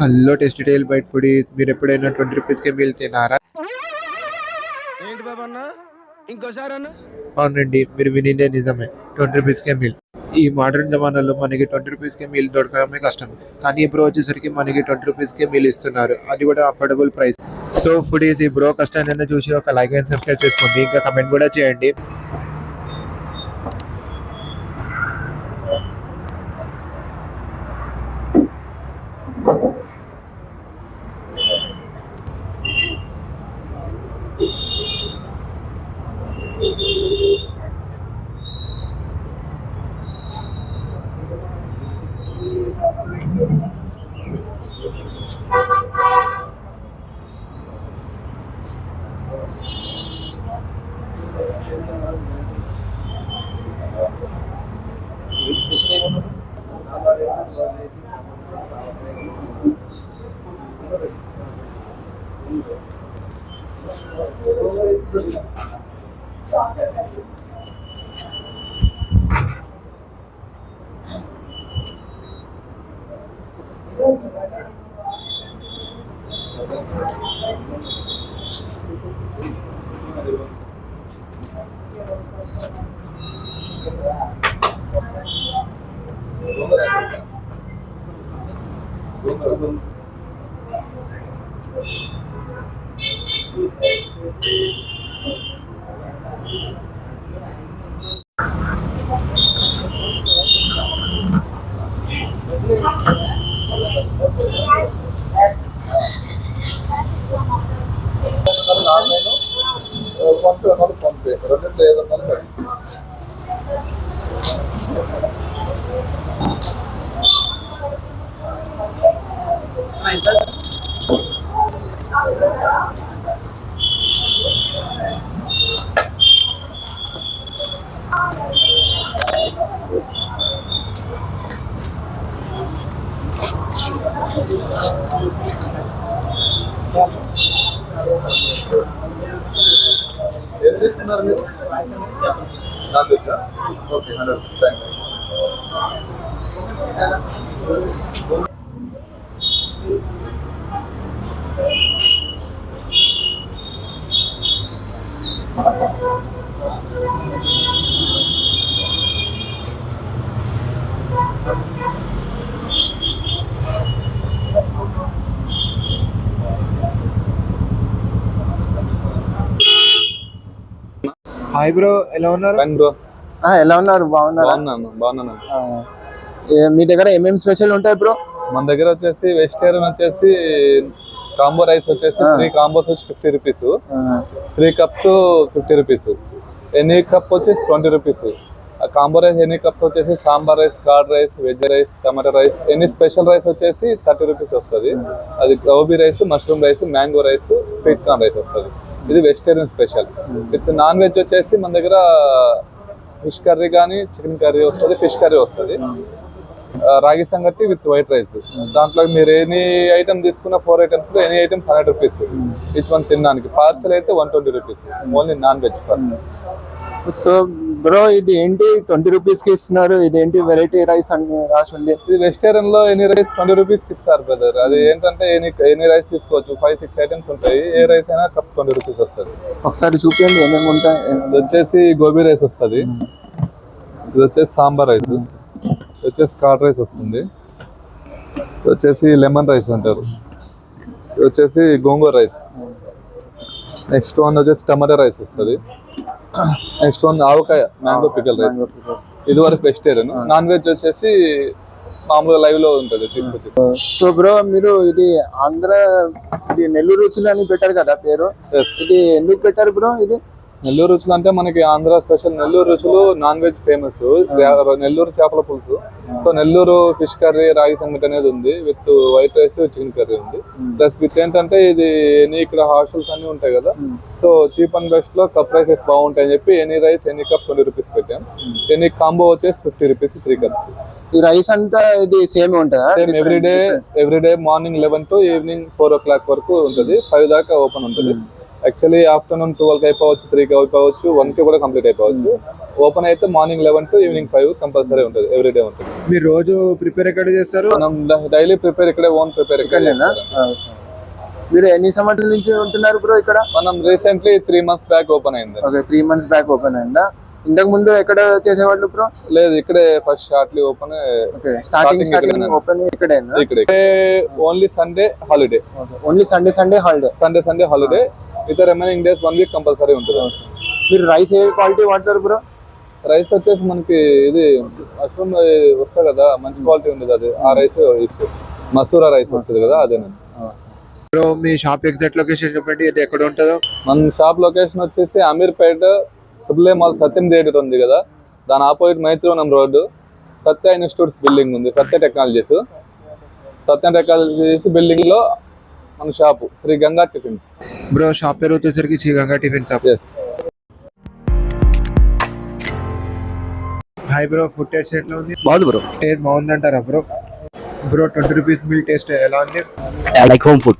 Hello tasty tile bite foodies, మీరు ఎప్పుడైనా 20 రూపీస్కే మీల్ తిన్నారా? ఏంటి బాబు అన్న ఇంకోసారి అన్న? అవునండి, మీరు వినిందే నిజమే. 20 రూపీస్కే మీల్. ఈ మోడర్న్ జమానాలో మనకి 20 రూపీస్కే మీల్ దొరకడమే కష్టం. కానీ ఈ బ్రో వచ్చేసరికి మనకి 20 రూపీస్కే మీల్ ఇస్తున్నారు, అది కూడా అఫోర్డబుల్ ప్రైస్. సో ఫుడీస్, ఈ బ్రో కష్టాన్ని చూసి ఒక లైక్ అండ్ సబ్స్క్రైబ్ చేసుకోండి, ఇంకా కమెంట్ కూడా చేయండి. ఏం తీసుకున్నారు మీరు? Non veg. Okay, 100. Thank you. Hi bro, ఎలా ఉన్నారు? బ్రో, ఎలా ఉన్నారు? బాగున్నాను. మీ దగ్గర ఏమేమి స్పెషల్ ఉంటాయి బ్రో? మన దగ్గర వచ్చేసి వెజిటేరియన్ వచ్చేసి కాంబో రైస్ వచ్చేసి 3 కాంబోస్ వచ్చి 50 rupees, 3 cups 50 rupees, any cup వచ్చేసి 20 rupees. Combo rice any cup వచ్చేసి sambar rice, curd rice, veg rice, tomato rice, any special rice వచ్చేసి 30 రూపీస్ వస్తుంది. అది gobi rice, mushroom rice, mango rice, sweet corn rice వస్తుంది. ఇది vegetarian special. With non veg వచ్చేసి మన దగ్గర ఫిష్ కర్రీ కానీ చికెన్ కర్రీ వస్తుంది, ఫిష్ కర్రీ వస్తుంది, రాగి సంగటి విత్ వైట్ రైస్. దాంట్లో మీరు ఎనీ ఐటమ్ తీసుకున్న 4 ఐటమ్స్ లో any item 100 rupees each one తినడానికి. పార్సల్ అయితే 120 rupees, only non veg. So bro, ఇది ఏంటి 20 రూపీస్ కి ఇస్తున్నారు? ఇదేంటి వెరైటీ రైస్ అని రాసి ఉంది? ఇది వెజిటేరియన్ లో ఎనీ రైస్ 20 రూపీస్ కి ఇస్తారు బ్రదర్. అది ఏంటంటే ఎనీ రైస్ తీసుకోవచ్చు, 5-6 ఐటమ్స్ ఉంటాయి. ఏ రైస్ అయినా కప్ 20 రూపీస్ వస్తుంది. ఒకసారి చూపించండి ఏమేమి ఉంటాయి. ఇది వచ్చేసి గోబీ రైస్ వస్తుంది, ఇది వచ్చేసి సాంబార్ రైస్, ఇది వచ్చేసి కర్డ్ రైస్ వస్తుంది, ఇది వచ్చేసి లెమన్ రైస్ అంటారు, ఇది వచ్చేసి గోంగూర రైస్, నెక్స్ట్ వన్ వచ్చేసి టమాటా రైస్ వస్తుంది, నెక్స్ట్ వన్ ఆవకాయ మ్యాంగో పికల్ రైస్. ఇది వరకు వెజిటేరియన్. నాన్ వెజ్ వచ్చేసి మామూలుగా లైవ్ లో ఉంటుంది తీసుకొచ్చేసి. సో బ్రో, మీరు ఇది ఆంధ్ర, ఇది నెల్లూరు రుచులు అని పెట్టారు కదా పేరు, ఇది ఎందుకు పెట్టారు బ్రో? ఇది నెల్లూరు రుచులు అంటే మనకి ఆంధ్ర స్పెషల్. నెల్లూరు రుచులు నాన్ వెజ్ ఫేమస్, నెల్లూరు చేపల పులుసు, సో నెల్లూరు ఫిష్ కర్రీ, రాగి సంగటి అనేది ఉంది, with white rice, chicken curry ఉంది. ప్లస్ విత్ ఏంటంటే ఇది ఇక్కడ హాస్టల్స్ అన్ని ఉంటాయి కదా, సో చీప్ అండ్ బెస్ట్ లో కప్ రైసెస్ బాగుంటాయని చెప్పి any rice any cup 20 rupees పెట్టాం. ఎనీ కాంబో వచ్చేసి 50 రూపీస్, 3 కప్స్. ఈ రైస్ అంతా ఇది సేమ్ ఉంటుందా? Same everyday morning 11 to evening 4 o'clock వరకు ఉంటుంది, 5 దాకా ఓపెన్ ఉంటుంది. యాక్చువల్లీ ఆఫ్టర్నూన్ 12కి అయిపోవచ్చు, 3కి అయిపోవచ్చు, 1కి కూడా కంప్లీట్ అయిపోవచ్చు. ఓపెన్ అయితే మార్నింగ్ 11 to ఈవినింగ్ 5 కంపల్సరీ ఉంటుంది, ఎవ్రీడే ఉంటుంది. మీరు రోజు ప్రిపేర్ ఎక్కడ చేస్తారు? మనం డైలీ ప్రిపేర్ ఇక్కడే, ఓన్ ప్రిపేర్ ఇక్కడేనా? మీరు ఎన్ని సంవత్సరాల నుంచి ఉంటున్నారు బ్రో ఇక్కడ? మనం రీసెంట్లీ 3 months బ్యాక్ ఓపెన్ అయింది. ఓకే, 3 months బ్యాక్ ఓపెన్ అయిందా? ఇంతకు ముందు ఎక్కడ చేసేవాళ్ళు బ్రో? లేదు, ఇక్కడే first shortly open. Okay, starting open ఇక్కడేనా? ఇక్కడే only Sunday holiday. Only Sunday holiday. Sunday holiday. మిగతా రిమైనింగ్ డేస్ 1 week కంపల్సరీ ఉంటుంది. మీరు రైస్ ఏ క్వాలిటీ వాడతారు బ్రో? రైస్ వచ్చేసి మనకి ఇది మష్రూమ్ వస్తుంది కదా, మంచి క్వాలిటీ ఉంది అది. ఆ రైస్ మసూరా రైస్ వస్తుంది కదా, అదేనండి. బ్రో మీ షాప్ ఎగ్జాక్ట్ లొకేషన్ చెప్పండి, ఇది ఎక్కడ ఉంటుందో? మన షాప్ లొకేషన్ వచ్చేసి Ameerpet triple mall Sathyam theatre ఉంది కదా, దాని opposite Maitrivanam road, Sathya institutes building ఉంది, సత్య టెక్నాలజీస్ బిల్డింగ్ లో మన shop Shri Ganga tiffins. Bro shop పేరు వచ్చేసరికి Shri Ganga tiffin shop. Yes. Hi bro, food taste ఎట్లా ఉంది? బాగుంది బ్రో. టేస్ట్ బాగుందంటారా bro? Bro 20 rupees meal taste ఎలా ఉంది? లైక్ హోమ్ ఫుడ్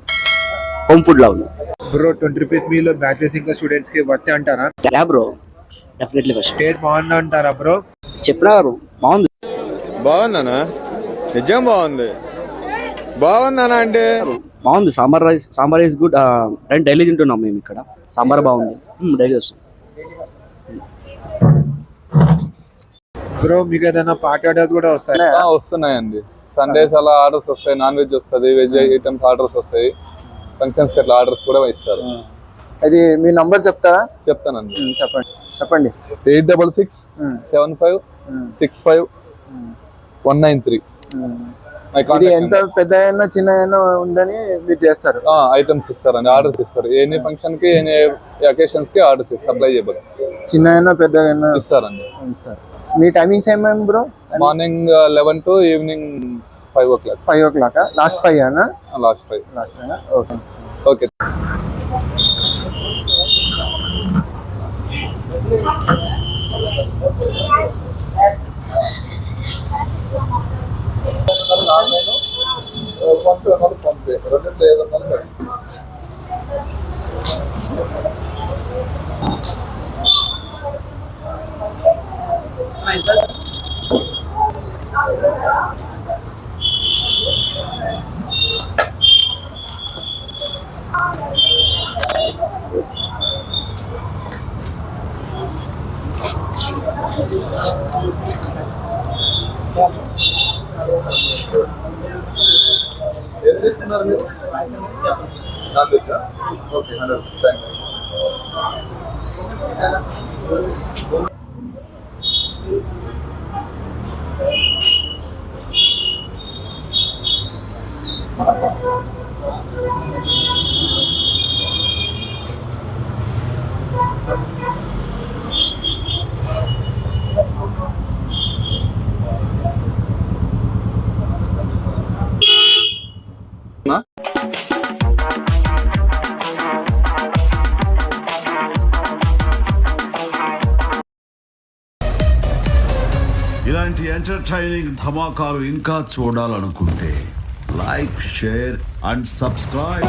లా ఉంది బ్రో. 20 రూపీస్ మీల్ బ్యాచిలర్స్ ఇంకా స్టూడెంట్స్ కి వర్త్ అంటారా? Yeah bro, definitely first taste బాగుందా అంటారా బ్రో? చెప్పినా బాగుంది. బాగుందనా? నిజం బాగుందనా అంటే బాగుంది. Sambar rice good. డైలీ తింటున్నాం మేము ఇక్కడ. సాంబార్ బాగుంది, డైలీ వస్తాం. బ్రో మీకు ఏదైనా పార్టీ ఆర్డర్స్ కూడా వస్తాయి? వస్తున్నాయండి. సండేస్ అలా ఆర్డర్స్ వస్తాయి, నాన్ వెజ్ వస్తుంది, వెజ్ ఐటమ్స్ ఆర్డర్స్ వస్తాయి. ఫంక్షన్స్ కి అట్లా ఆర్డర్స్ కూడా ఇస్తారు. అది మీ నంబర్ చెప్తారా? చెప్తానండి. చెప్పండి. 8675651993. ఇది ఎంత పెద్ద అయినా చిన్న అయినా ఉందని మీరు చేస్తారు? ఐటమ్స్ ఇస్తారండి, ఆర్డర్స్ ఇస్తారు. ఎనీ ఫంక్షన్ కి, ఎనీ అకేషన్స్ కి ఆర్డర్స్ సప్లై చేయబడి చిన్న అయినా పెద్ద అయినా ఇస్తారండి. మీ టైమింగ్స్ ఏమేమి bro? Morning 11 to evening 5 o'clock. 5 o'clock. Last 5 అనా? లాస్ట్ 5. Okay okay. ఏం తీసుకున్నారు మీరు? ఓకే, 100%. ఇలాంటి ఎంటర్టైనింగ్ ధమాకాలు ఇంకా చూడాలనుకుంటే లైక్, షేర్ అండ్ సబ్స్క్రైబ్.